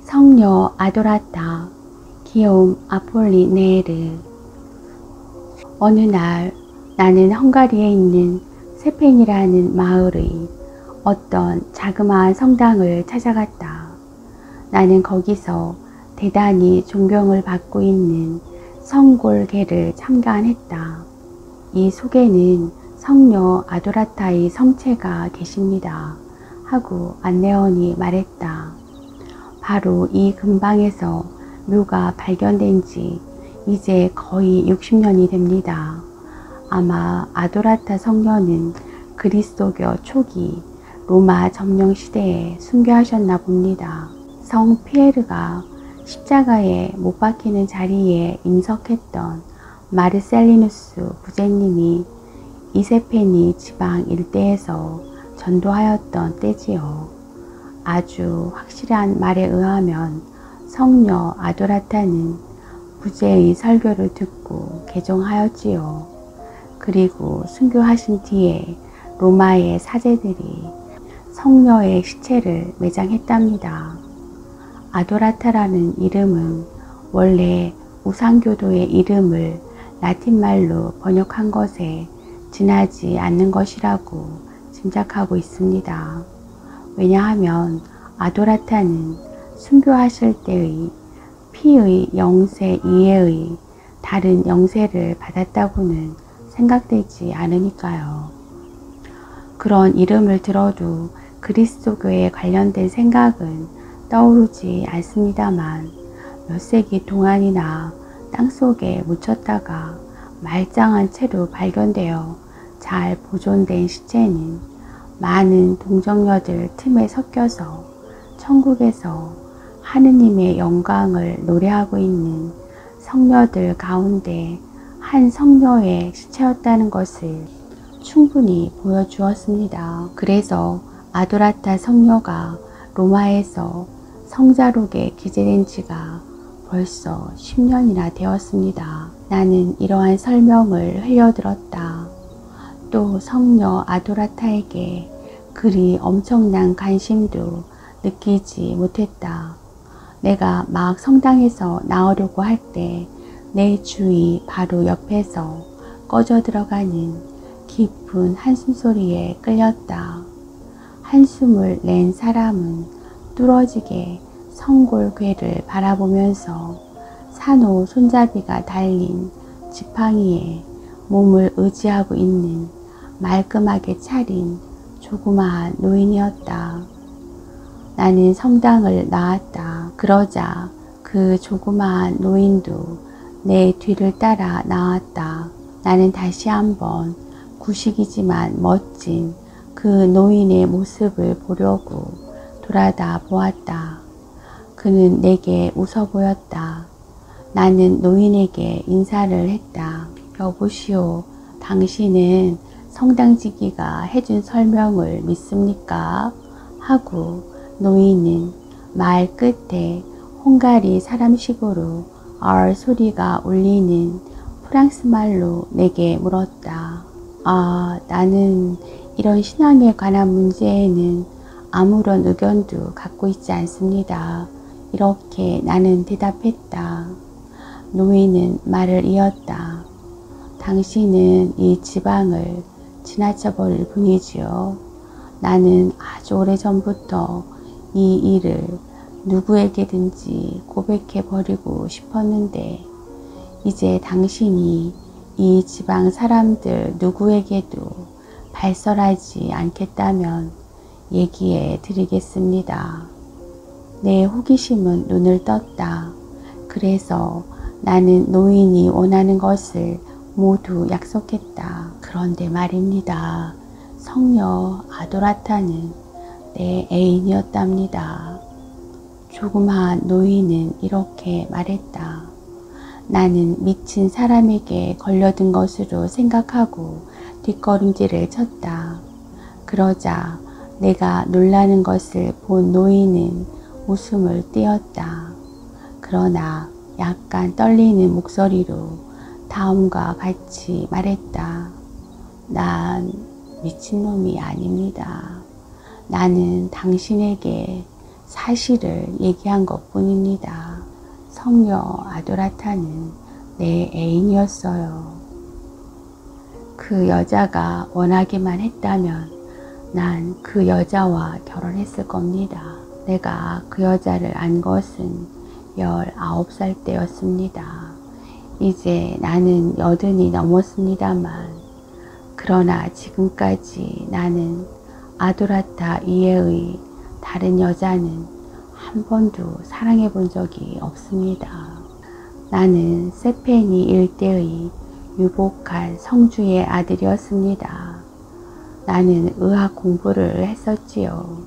성녀 아도라타, 기욤 아폴리네르. 어느 날 나는 헝가리에 있는 세펜이라는 마을의 어떤 자그마한 성당을 찾아갔다. 나는 거기서 대단히 존경을 받고 있는 성골계를 참관했다. 이 속에는 성녀 아도라타의 성체가 계십니다 하고 안내원이 말했다. 바로 이 근방에서 묘가 발견된 지 이제 거의 60년이 됩니다. 아마 아도라타 성녀는 그리스도교 초기 로마 점령 시대에 순교하셨나 봅니다. 성 피에르가 십자가에 못 박히는 자리에 임석했던 마르셀리누스 부제님이 이세페니 지방 일대에서 전도하였던 때지요. 아주 확실한 말에 의하면 성녀 아도라타는 부제의 설교를 듣고 개종하였지요. 그리고 순교하신 뒤에 로마의 사제들이 성녀의 시체를 매장했답니다. 아도라타라는 이름은 원래 우상교도의 이름을 라틴말로 번역한 것에 지나지 않는 것이라고 짐작하고 있습니다. 왜냐하면 아도라타는 순교하실 때의 피의 영세 이외의 다른 영세를 받았다고는 생각되지 않으니까요. 그런 이름을 들어도 그리스도교에 관련된 생각은 떠오르지 않습니다만 몇 세기 동안이나 땅속에 묻혔다가 말짱한 채로 발견되어 잘 보존된 시체는 많은 동정녀들 틈에 섞여서 천국에서 하느님의 영광을 노래하고 있는 성녀들 가운데 한 성녀의 시체였다는 것을 충분히 보여주었습니다. 그래서 아도라타 성녀가 로마에서 성자록에 기재된 지가 벌써 10년이나 되었습니다. 나는 이러한 설명을 흘려들었다. 또 성녀 아도라타에게 그리 엄청난 관심도 느끼지 못했다. 내가 막 성당에서 나오려고 할 때 내 주위 바로 옆에서 꺼져 들어가는 깊은 한숨 소리에 끌렸다. 한숨을 낸 사람은 뚫어지게 성골궤를 바라보면서 산호 손잡이가 달린 지팡이에 몸을 의지하고 있는 말끔하게 차린 조그마한 노인이었다. 나는 성당을 나왔다. 그러자 그 조그마한 노인도 내 뒤를 따라 나왔다. 나는 다시 한번 구식이지만 멋진 그 노인의 모습을 보려고 돌아다 보았다. 그는 내게 웃어 보였다. 나는 노인에게 인사를 했다. 여보시오, 당신은 성당지기가 해준 설명을 믿습니까? 하고 노인은 말 끝에 헝가리 사람식으로 R 소리가 울리는 프랑스 말로 내게 물었다. 아, 나는 이런 신앙에 관한 문제에는 아무런 의견도 갖고 있지 않습니다. 이렇게 나는 대답했다. 노인은 말을 이었다. 당신은 이 지방을 지나쳐 버릴 뿐이지요. 나는 아주 오래전부터 이 일을 누구에게든지 고백해 버리고 싶었는데 이제 당신이 이 지방 사람들 누구에게도 발설하지 않겠다면 얘기해 드리겠습니다. 내 호기심은 눈을 떴다. 그래서 나는 노인이 원하는 것을 모두 약속했다. 그런데 말입니다. 성녀 아도라타는 내 애인이었답니다. 조그마한 노인은 이렇게 말했다. 나는 미친 사람에게 걸려든 것으로 생각하고 뒷걸음질을 쳤다. 그러자 내가 놀라는 것을 본 노인은 웃음을 띄었다. 그러나 약간 떨리는 목소리로 다음과 같이 말했다. 난 미친놈이 아닙니다. 나는 당신에게 사실을 얘기한 것 뿐입니다. 성녀 아도라타는 내 애인이었어요. 그 여자가 원하기만 했다면 난 그 여자와 결혼했을 겁니다. 내가 그 여자를 안 것은 19살 때였습니다. 이제 나는 80이 넘었습니다만 그러나 지금까지 나는 아도라타 이외의 다른 여자는 한 번도 사랑해 본 적이 없습니다. 나는 세페니 일대의 유복한 성주의 아들이었습니다. 나는 의학 공부를 했었지요.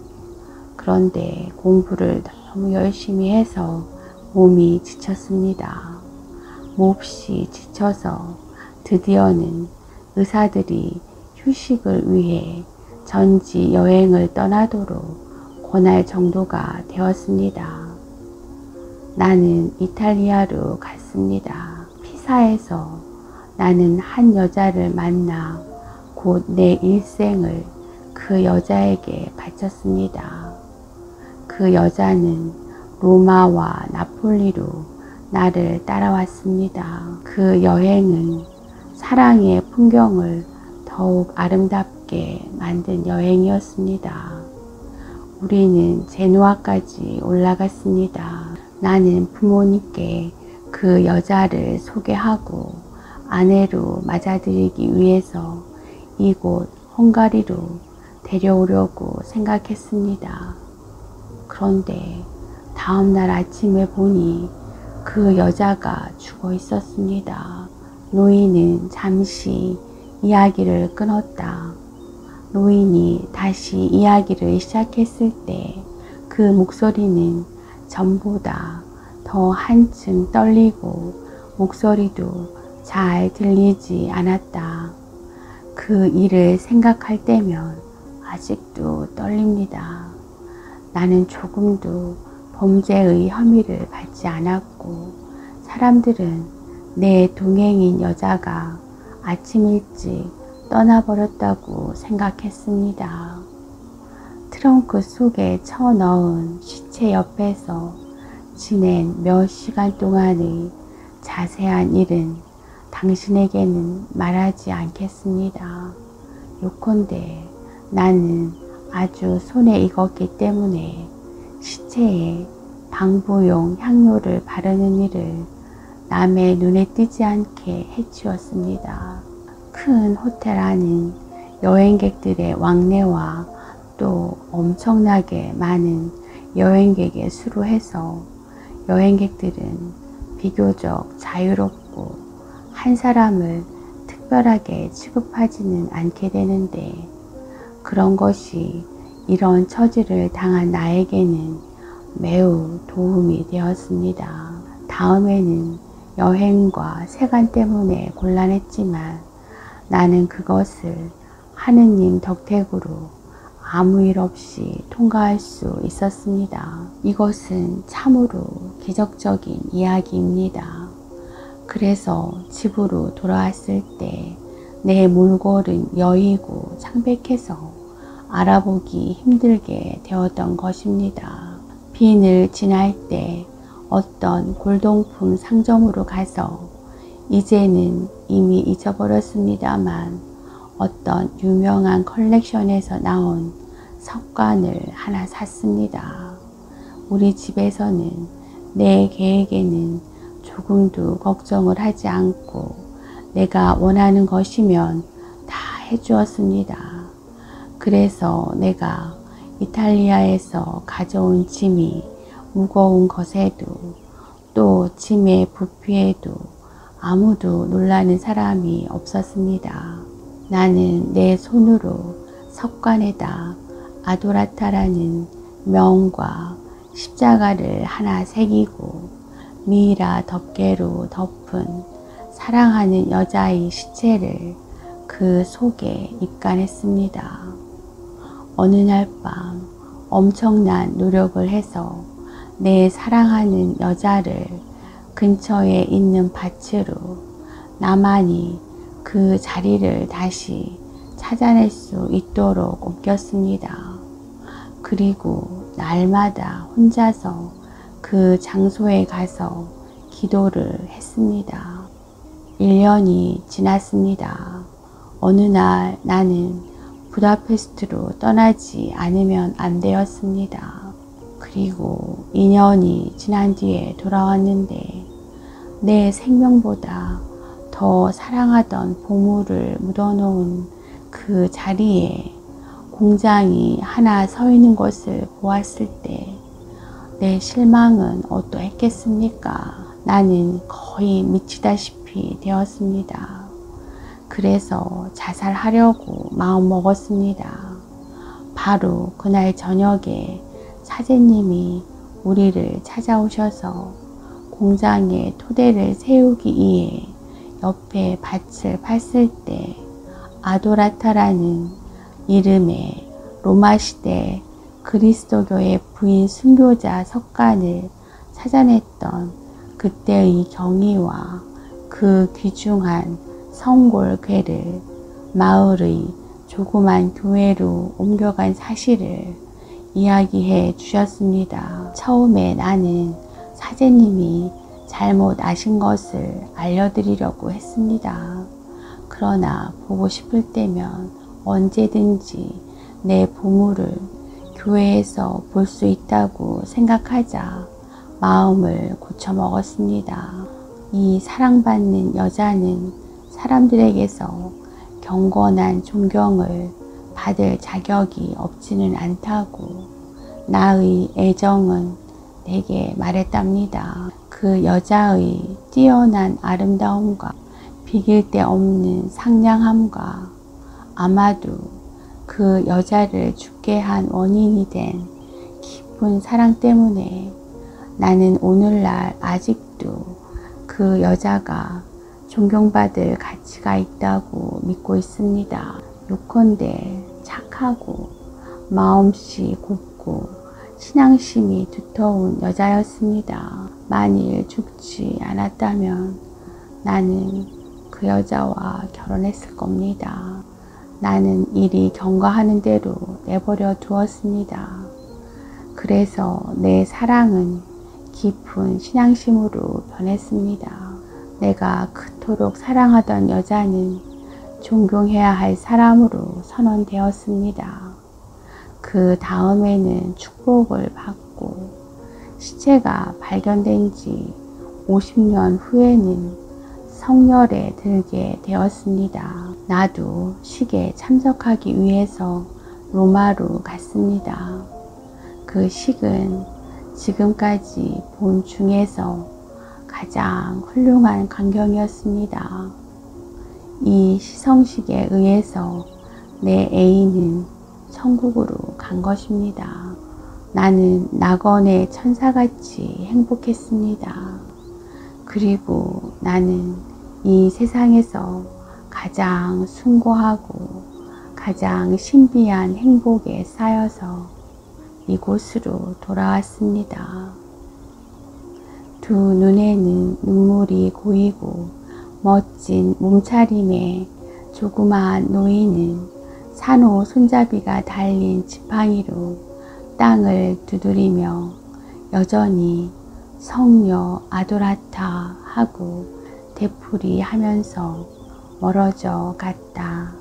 그런데 공부를 너무 열심히 해서 몸이 지쳤습니다. 몹시 지쳐서 드디어는 의사들이 휴식을 위해 전지 여행을 떠나도록 권할 정도가 되었습니다. 나는 이탈리아로 갔습니다. 피사에서 나는 한 여자를 만나 곧 내 일생을 그 여자에게 바쳤습니다. 그 여자는 로마와 나폴리로 나를 따라왔습니다. 그 여행은 사랑의 풍경을 더욱 아름답게 만든 여행이었습니다. 우리는 제누아까지 올라갔습니다. 나는 부모님께 그 여자를 소개하고 아내로 맞아들이기 위해서 이곳 헝가리로 데려오려고 생각했습니다. 그런데 다음날 아침에 보니 그 여자가 죽어 있었습니다. 노인은 잠시 이야기를 끊었다. 노인이 다시 이야기를 시작했을 때 그 목소리는 전보다 더 한층 떨리고 목소리도 잘 들리지 않았다. 그 일을 생각할 때면 아직도 떨립니다. 나는 조금도 범죄의 혐의를 받지 않았고 사람들은 내 동행인 여자가 아침 일찍 떠나버렸다고 생각했습니다. 트렁크 속에 쳐넣은 시체 옆에서 지낸 몇 시간 동안의 자세한 일은 당신에게는 말하지 않겠습니다. 요컨대 나는 아주 손에 익었기 때문에 시체에 방부용 향료를 바르는 일을 남의 눈에 띄지 않게 해치웠습니다. 큰 호텔 안은 여행객들의 왕래와 또 엄청나게 많은 여행객의 수로 해서 여행객들은 비교적 자유롭고 한 사람을 특별하게 취급하지는 않게 되는데 그런 것이 이런 처지를 당한 나에게는 매우 도움이 되었습니다. 다음에는 여행과 세관 때문에 곤란했지만 나는 그것을 하느님 덕택으로 아무 일 없이 통과할 수 있었습니다. 이것은 참으로 기적적인 이야기입니다. 그래서 집으로 돌아왔을 때 내 몰골은 여의고 창백해서 알아보기 힘들게 되었던 것입니다. 빈을 지날 때 어떤 골동품 상점으로 가서 이제는 이미 잊어버렸습니다만 어떤 유명한 컬렉션에서 나온 석관을 하나 샀습니다. 우리 집에서는 내 계획에는 조금도 걱정을 하지 않고 내가 원하는 것이면 다 해주었습니다. 그래서 내가 이탈리아에서 가져온 짐이 무거운 것에도 또 짐의 부피에도 아무도 놀라는 사람이 없었습니다. 나는 내 손으로 석관에다 아도라타라는 명과 십자가를 하나 새기고 미이라 덮개로 덮은 사랑하는 여자의 시체를 그 속에 입간했습니다. 어느 날 밤 엄청난 노력을 해서 내 사랑하는 여자를 근처에 있는 밭으로 나만이 그 자리를 다시 찾아낼 수 있도록 옮겼습니다. 그리고 날마다 혼자서 그 장소에 가서 기도를 했습니다. 1년이 지났습니다. 어느 날 나는 부다페스트로 떠나지 않으면 안 되었습니다. 그리고 2년이 지난 뒤에 돌아왔는데 내 생명보다 더 사랑하던 보물을 묻어놓은 그 자리에 공장이 하나 서 있는 것을 보았을 때 내 실망은 어떠했겠습니까? 나는 거의 미치다시피 되었습니다. 그래서 자살하려고 마음먹었습니다. 바로 그날 저녁에 사제님이 우리를 찾아오셔서 공장에 토대를 세우기 위해 옆에 밭을 팠을 때 아도라타라는 이름의 로마시대 그리스도교의 부인 순교자 석간을 찾아냈던 그때의 경위와 그 귀중한 성골괴를 마을의 조그만 교회로 옮겨간 사실을 이야기해 주셨습니다. 처음에 나는 사제님이 잘못 아신 것을 알려드리려고 했습니다. 그러나 보고 싶을 때면 언제든지 내 보물을 교회에서 볼 수 있다고 생각하자 마음을 고쳐먹었습니다. 이 사랑받는 여자는 사람들에게서 경건한 존경을 받을 자격이 없지는 않다고 나의 애정은 내게 말했답니다. 그 여자의 뛰어난 아름다움과 비길 데 없는 상냥함과 아마도 그 여자를 죽게 한 원인이 된 깊은 사랑 때문에 나는 오늘날 아직도 그 여자가 존경받을 가치가 있다고 믿고 있습니다. 요컨대 착하고 마음씨 곱고 신앙심이 두터운 여자였습니다. 만일 죽지 않았다면 나는 그 여자와 결혼했을 겁니다. 나는 일이 경과하는 대로 내버려 두었습니다. 그래서 내 사랑은 깊은 신앙심으로 변했습니다. 내가 그토록 사랑하던 여자는 존경해야 할 사람으로 선언되었습니다. 그 다음에는 축복을 받고 시체가 발견된 지 50년 후에는 성열에 들게 되었습니다. 나도 식에 참석하기 위해서 로마로 갔습니다. 그 식은 지금까지 본 중에서 가장 훌륭한 광경이었습니다. 이 시성식에 의해서 내 애인은 천국으로 간 것입니다. 나는 낙원의 천사같이 행복했습니다. 그리고 나는 이 세상에서 가장 숭고하고 가장 신비한 행복에 쌓여서 이곳으로 돌아왔습니다. 두 눈에는 눈물이 고이고 멋진 몸차림의 조그마한 노인은 산호 손잡이가 달린 지팡이로 땅을 두드리며 여전히 성녀 아도라타 하고 되풀이 하면서 멀어져 갔다.